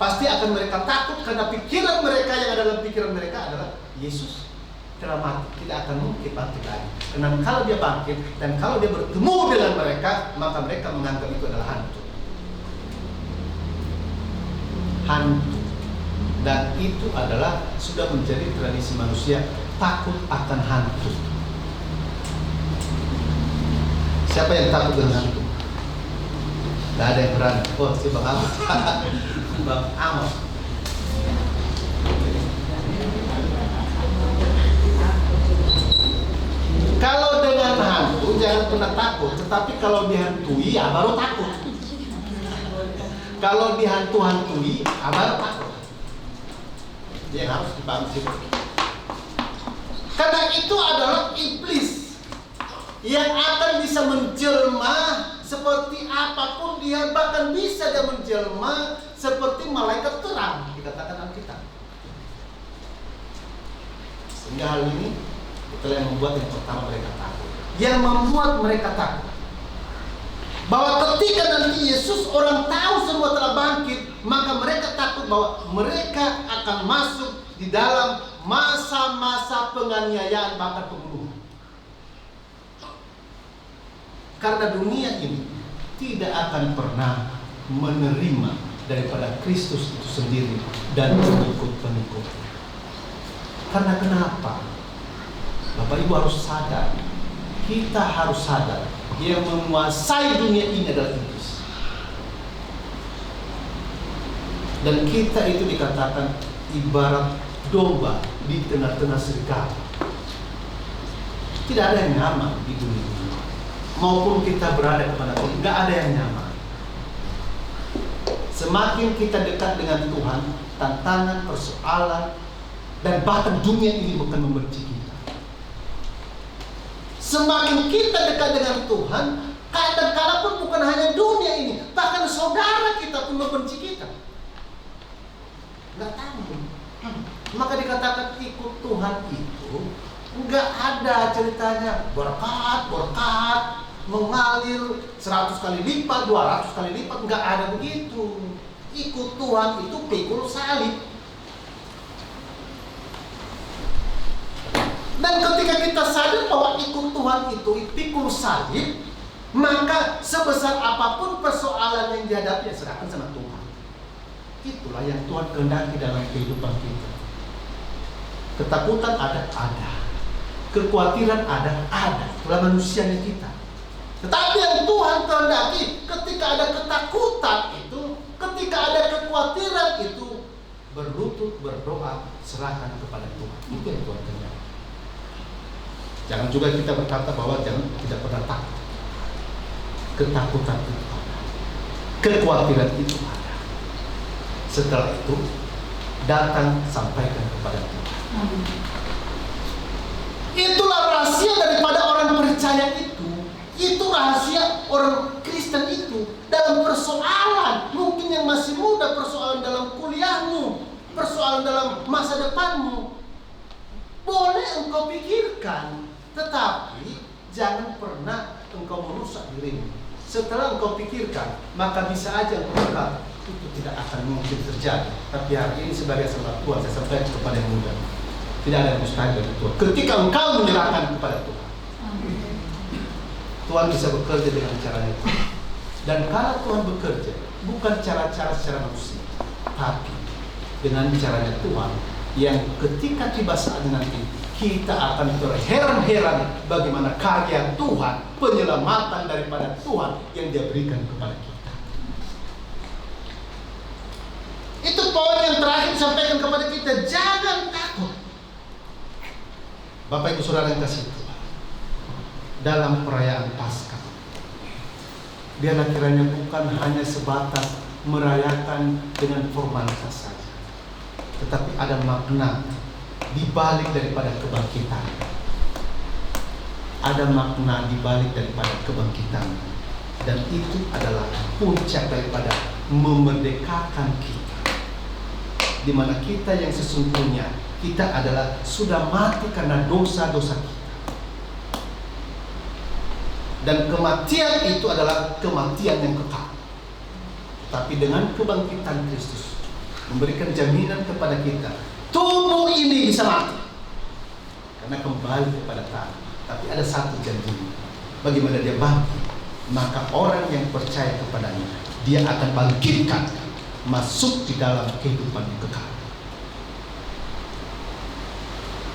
Pasti akan mereka takut karena pikiran mereka yang ada dalam pikiran mereka adalah Yesus telah mati, tidak akan mungkin bangkit lagi. Karena kalau dia bangkit dan kalau dia bertemu dengan mereka, maka mereka menganggap itu adalah hantu. Hantu. Dan itu adalah sudah menjadi tradisi manusia, takut akan hantu. Siapa yang takut dengan hantu? Tidak ada yang berani. Oh, si Bang Amos. Bang Amos. Kalau dengan hantu jangan pernah takut, tetapi kalau dihantui ya baru takut. Kalau dihantu-hantui ya baru takut. Dia harus dipahami sih. Karena itu adalah iblis yang akan bisa menjelma seperti apapun dia, bahkan bisa dia menjelma seperti malaikat terang, dikatakan Alkitab. Sehingga hal ini itulah yang membuat yang pertama mereka takut. Yang membuat mereka takut bahwa ketika nanti Yesus orang tahu semua telah bangkit, maka mereka takut bahwa mereka akan masuk di dalam masa-masa penganiayaan bahkan pembunuhan. Karena dunia ini tidak akan pernah menerima daripada Kristus itu sendiri dan pengikut-pengikut. Karena kenapa? Bapak Ibu harus sadar, kita harus sadar, yang menguasai dunia ini adalah iblis. Dan kita itu dikatakan ibarat domba di tengah-tengah serigala. Tidak ada yang nyaman di dunia ini. Maupun kita berada kepada Tuhan, tidak ada yang nyaman. Semakin kita dekat dengan Tuhan, tantangan, persoalan, dan bahkan dunia ini bukan membenci kita. Semakin kita dekat dengan Tuhan, kadang-kadang pun bukan hanya dunia ini, bahkan saudara kita pun membenci kita. Nggak tahu. Maka dikatakan ikut Tuhan itu nggak ada ceritanya berkat, mengalir 100 kali lipat, 200 kali lipat, nggak ada begitu. Ikut Tuhan itu pikul salib. Dan ketika kita sadar bahwa ikut Tuhan itu pikul salib, maka sebesar apapun persoalan yang dihadapi, serahkan sama Tuhan. Itulah yang Tuhan kehendaki dalam kehidupan kita. Ketakutan ada. Kekhawatiran ada. Itulah manusianya kita. Tetapi yang Tuhan kehendaki, ketika ada ketakutan itu, ketika ada kekhawatiran itu, berlutut, berdoa, serahkan kepada Tuhan. Itu yang Tuhan kehendaki. Jangan juga kita berkata bahwa jangan tidak pernah takut. Ketakutan itu ada, kekhawatiran itu ada. Setelah itu datang sampaikan kepada Tuhan. Itulah rahasia daripada orang percaya itu. Itu rahasia orang Kristen itu. Dalam persoalan, mungkin yang masih muda, persoalan dalam kuliahmu, persoalan dalam masa depanmu, boleh engkau pikirkan, tetapi jangan pernah engkau merusak dirimu. Setelah engkau pikirkan, maka bisa aja engkau berkata, itu tidak akan mungkin terjadi. Tapi hari ini sebagai hamba Tuhan, saya sampaikan kepada yang muda, tidak ada yang mustahil bagi Tuhan. Ketika engkau menyerahkan kepada Tuhan, Tuhan bisa bekerja dengan caranya. Dan kalau Tuhan bekerja, bukan cara-cara secara manusia, tapi dengan caranya Tuhan, yang ketika tiba saatnya nanti, kita akan terheran-heran bagaimana karya Tuhan, penyelamatan daripada Tuhan yang Dia berikan kepada kita. Itu poin yang terakhir sampaikan kepada kita, jangan takut. Bapak Ibu Saudara yang kasih Tuhan, dalam perayaan Paskah, biarlah kiranya bukan hanya sebatas merayakan dengan formalitas saja, tetapi ada makna di balik daripada kebangkitan. Ada makna di balik daripada kebangkitan, dan itu adalah puncak daripada memerdekakan kita, di mana kita yang sesungguhnya kita adalah sudah mati karena dosa-dosa kita. Dan kematian itu adalah kematian yang kekal. Tapi dengan kebangkitan Kristus memberikan jaminan kepada kita, tubuh ini bisa mati karena kembali kepada tanah. Tapi ada satu janji, bagaimana Dia bangkit, maka orang yang percaya kepadanya, Dia akan bangkitkan, masuk di dalam kehidupan yang kekal.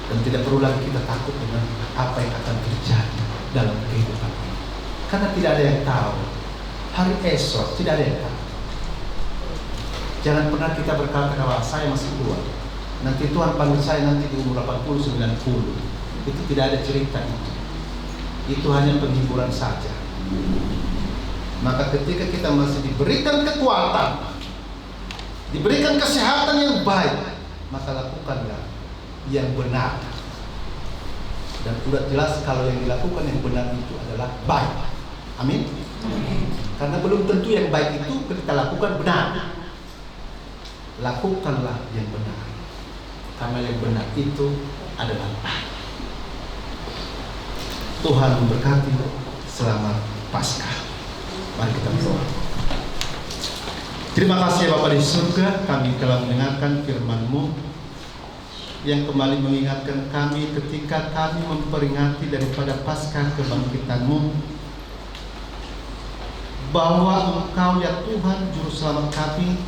Dan tidak perlu lagi kita takut dengan apa yang akan terjadi dalam kehidupan ini, karena tidak ada yang tahu hari esok, tidak ada yang tahu. Jangan pernah kita berkata bahwa saya masih kuat, nanti Tuhan panggil saya nanti di umur 80, 90. Itu tidak ada cerita itu. Itu hanya penghiburan saja. Maka ketika kita masih diberikan kekuatan, diberikan kesehatan yang baik, maka lakukanlah yang benar. Dan sudah jelas kalau yang dilakukan yang benar itu adalah baik. Amin. Karena belum tentu yang baik itu kita lakukan benar. Lakukanlah yang benar, karena yang benar itu adalah baik. Tuhan memberkati. Selamat Paskah. Mari kita berdoa. Terima kasih Bapa di surga, kami telah mendengarkan firman-Mu yang kembali mengingatkan kami ketika kami memperingati daripada Paskah kebangkitan-Mu, bahwa Engkau ya Tuhan Juru Selamat kami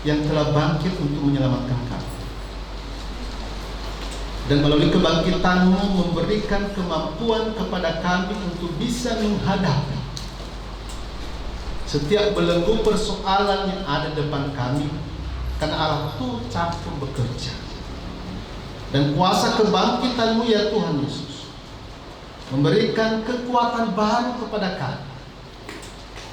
yang telah bangkit untuk menyelamatkan kami. Dan melalui kebangkitan-Mu memberikan kemampuan kepada kami untuk bisa menghadapi setiap belenggu persoalan yang ada depan kami, karena Allah itu campur bekerja. Dan kuasa kebangkitan-Mu ya Tuhan Yesus memberikan kekuatan baru kepada kami,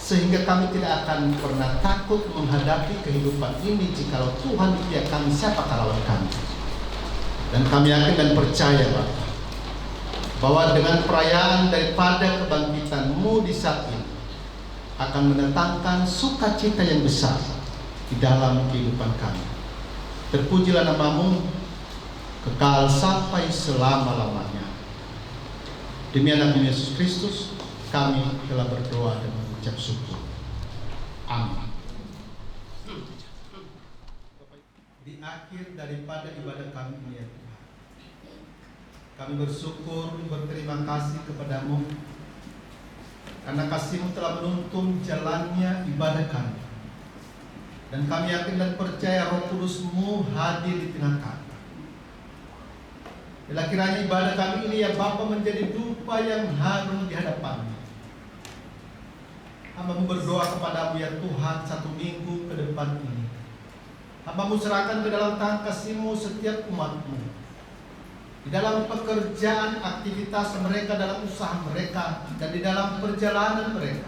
sehingga kami tidak akan pernah takut menghadapi kehidupan ini jikalau Tuhan tidak kami, siapakah lawan kami. Dan kami yakin dan percaya Bapa, bahwa dengan perayaan daripada kebangkitan-Mu di saat ini akan mendatangkan sukacita yang besar di dalam kehidupan kami. Terpujilah nama-Mu kekal sampai selama-lamanya. Demi anak Yesus Kristus kami telah berdoa dan mengucap syukur. Amin. Di akhir daripada ibadah kami ini ya Tuhan, kami bersyukur, berterima kasih kepada-Mu, karena kasih-Mu telah menuntun jalannya ibadah kami. Dan kami yakin dan percaya Roh Kudus-Mu hadir di tengah kami. Bila kiranya ibadah kami ini ya Bapa menjadi dupa yang harum di hadapan-Mu. Hamba-Mu berdoa kepada-Mu ya Tuhan, 1 minggu ke depan ini Hamba-Mu serahkan ke dalam tangan kasih-Mu setiap umat-Mu, di dalam pekerjaan, aktivitas mereka, dalam usaha mereka, dan di dalam perjalanan mereka.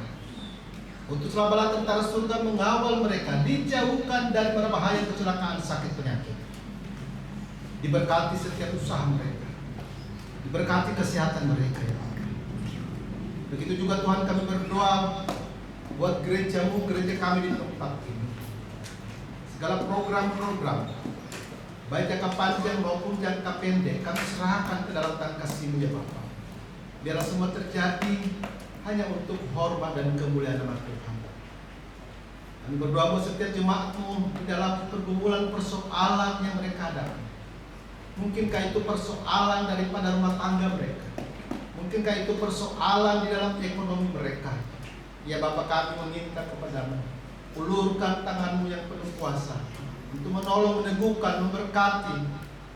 Utuslah bala tentara surga mengawal mereka, dijauhkan dari berbahaya kecelakaan, sakit, penyakit. Diberkati setiap usaha mereka, diberkati kesehatan mereka ya Bapa. Begitu juga Tuhan kami berdoa buat gereja-Mu, gereja kami di tempat ini. Segala program-program baik jangka panjang maupun jangka pendek kami serahkan ke dalam tangan kasih-Mu ya Bapa. Biarlah semua terjadi hanya untuk hormat dan kemuliaan nama Tuhan. Kami berdoa buat setiap jemaat-Mu di dalam pergumulan persoalan yang mereka hadapi. Mungkinkah itu persoalan daripada rumah tangga mereka, mungkinkah itu persoalan di dalam ekonomi mereka. Ya Bapa, kami meminta kepadamu, ulurkan tangan-Mu yang penuh kuasa untuk menolong, meneguhkan, memberkati,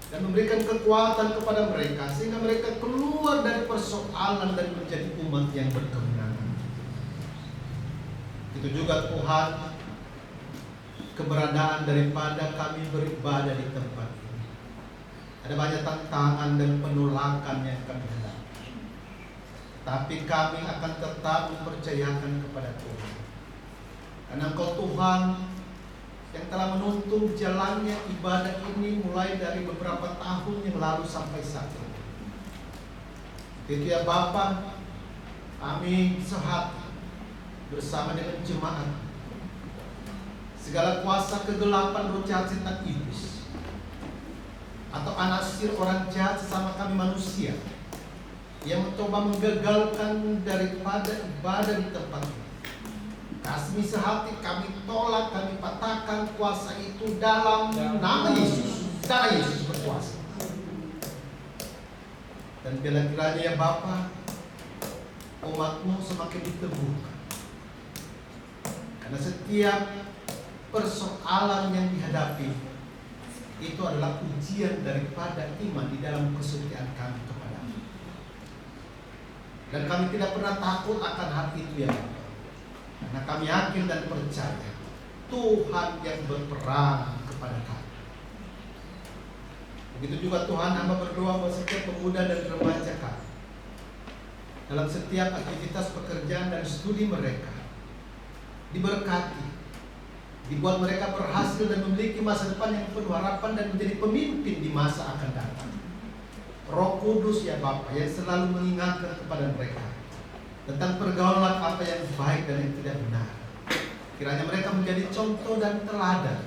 dan memberikan kekuatan kepada mereka, sehingga mereka keluar dari persoalan dan menjadi umat yang berkemenangan. Itu juga Tuhan, keberadaan daripada kami beribadah di tempat ini. Ada banyak tantangan dan penolakan yang kami hadapi, tapi kami akan tetap mempercayakan kepada Tuhan, karena Engkau Tuhan yang telah menuntun jalannya ibadah ini mulai dari beberapa tahun yang lalu sampai saat ini. Itu ya Bapa, kami sehati bersama dengan jemaat. Segala kuasa kegelapan roh jahat setan iblis atau anasir orang jahat sesama kami manusia yang mencoba menggagalkan daripada ibadah di tempat ini, kami sehati kami tolak, kami patahkan kuasa itu dalam nama Yesus. Darah Yesus berkuasa. Dan bila kiranya ya Bapa, umat-Mu semakin diteguhkan, karena setiap persoalan yang dihadapi itu adalah ujian daripada iman di dalam kesetiaan kami kepada-Mu. Dan kami tidak pernah takut akan hal itu ya Bapa, karena kami yakin dan percaya Tuhan yang berperang kepada kami. Begitu juga Tuhan, hamba berdoa buat setiap pemuda dan remaja kami dalam setiap aktivitas pekerjaan dan studi mereka, diberkati, dibuat mereka berhasil dan memiliki masa depan yang penuh harapan dan menjadi pemimpin di masa akan datang. Roh Kudus ya Bapa yang selalu mengingatkan kepada mereka tentang pergaulan apa yang baik dan yang tidak benar. Kiranya mereka menjadi contoh dan teladan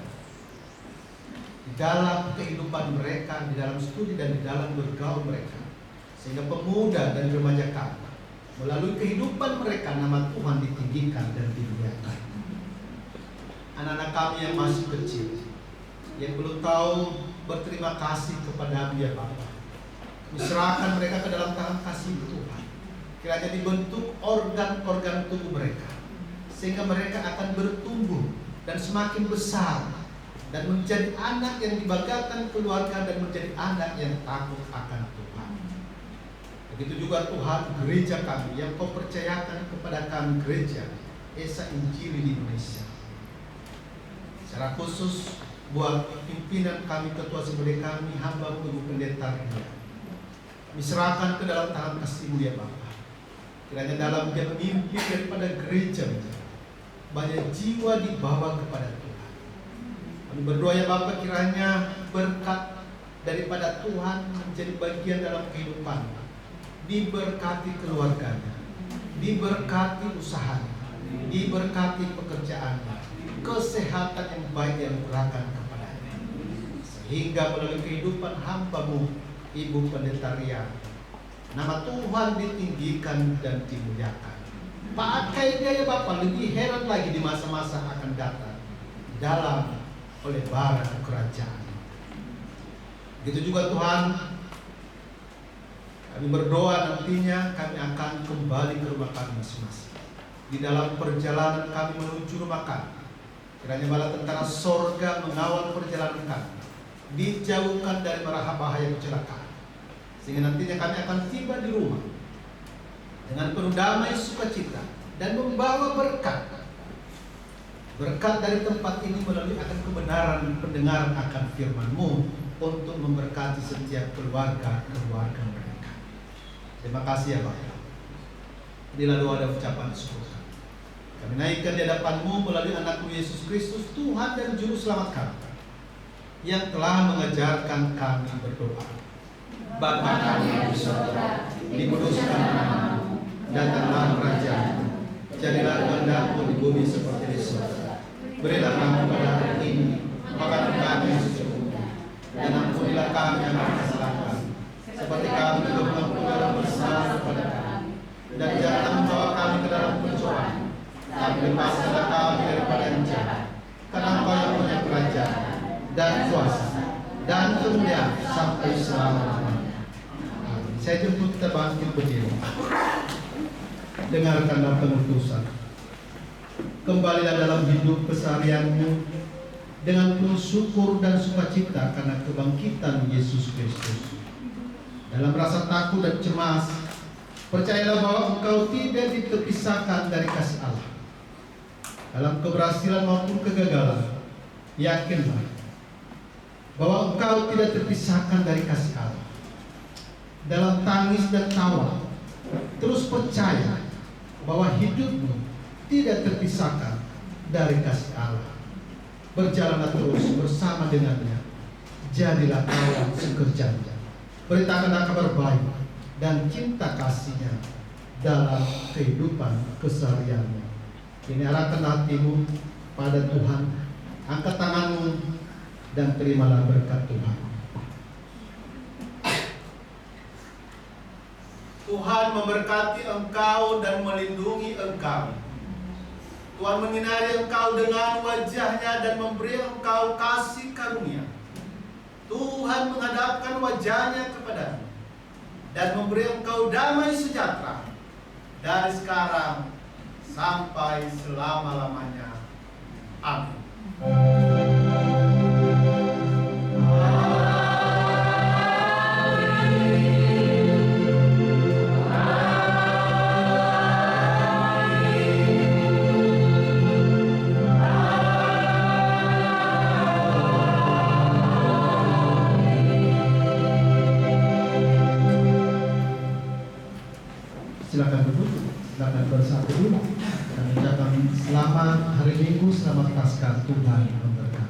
di dalam kehidupan mereka, di dalam studi dan di dalam bergaul mereka, sehingga pemuda dan remaja kami melalui kehidupan mereka nama Tuhan ditinggikan dan dimuliakan. Anak-anak kami yang masih kecil, yang belum tahu berterima kasih kepada-Mu ya Bapa, serahkan mereka ke dalam tangan kasih Tuhan. Kiranya dibentuk organ-organ tubuh mereka, sehingga mereka akan bertumbuh dan semakin besar dan menjadi anak yang dibanggakan keluarga dan menjadi anak yang takut akan Tuhan. Begitu juga Tuhan, gereja kami yang Kau percayakan kepada kami, gereja Esa Injili di Indonesia. Secara khusus buat pimpinan kami, ketua sebelum kami, hamba-Mu Ibu Pendeta Ria, kami serahkan ke dalam tangan kasih-Mu ya Bapa. Kiranya dalam dia memimpin daripada gereja, banyak jiwa dibawa kepada Tuhan. Kami berdoa ya Bapa, kiranya berkat daripada Tuhan menjadi bagian dalam kehidupan, diberkati keluarganya, diberkati usahanya, diberkati pekerjaannya, kesehatan yang baik yang kurangkan kepadanya, sehingga melalui kehidupan hamba-Mu Ibu Pendeta Ria, nama Tuhan ditinggikan dan dimuliakan. Pakai dia ya Bapa lebih heran lagi di masa-masa akan datang dalam pelebaran kerajaan. Begitu juga Tuhan, kami berdoa nantinya kami akan kembali ke rumah kami masing-masing. Di dalam perjalanan kami menuju rumah kami, kiranya bala tentara sorga mengawal perjalanan kami, dijauhkan dari bahaya kecelakaan, sehingga nantinya kami akan tiba di rumah dengan penuh damai sukacita dan membawa berkat. Berkat dari tempat ini melalui akan kebenaran pendengaran akan firman-Mu untuk memberkati setiap keluarga mereka. Terima kasih ya Bapak. Inilah doa dan ucapan syukur kami naikkan di hadapan-Mu melalui anak-Mu Yesus Kristus, Tuhan dan Juru Selamat kami. yang telah mengajarkan kami berdoa. Bapa kami di surga, dikuduskan namamu, datanglah kerajaan-mu, jadilah kehendakmu di bumi seperti di surga. Berilah kami pada hari ini makanan kami yang secukupnya, dan ampunilah kami yang bersalah kami, seperti kami juga mengampuni orang bersalah kepada kami. Dan jangan membawa kami ke dalam pencobaan, tapi lepaskanlah kami daripada yang jahat. Karena Engkau yang punya kerajaan dan kuasa dan kemuliaan sampai selama-lamanya. Amin. Saya jemput kita bangkit berdiri. Dengarkanlah pengutusan. Kembalilah dalam hidup keseharianmu dengan penuh syukur dan sukacita karena kebangkitan Yesus Kristus. Dalam rasa takut dan cemas, percayalah bahwa engkau tidak terpisahkan dari kasih Allah. Dalam keberhasilan maupun kegagalan, yakinlah bahwa engkau tidak terpisahkan dari kasih Allah. Dalam tangis dan tawa, terus percaya bahwa hidupmu tidak terpisahkan dari kasih Allah. Berjalanlah terus bersama dengannya. Jadilah kawan sekerjanya. Beritakanlah kabar baik dan cinta kasihnya dalam kehidupan keseharianmu. Ini arahkan hatimu pada Tuhan. Angkat tanganmu dan terimalah berkat Tuhan. Tuhan memberkati engkau dan melindungi engkau. Tuhan menyinari engkau dengan wajahnya dan memberi engkau kasih karunia. Tuhan menghadapkan wajahnya kepadamu dan memberi engkau damai sejahtera dari sekarang sampai selama-lamanya. Amin. Silakan duduk, silakan bersatu dulu dan ucapkan selamat hari Minggu, selamat Paskah, Tuhan memberkati.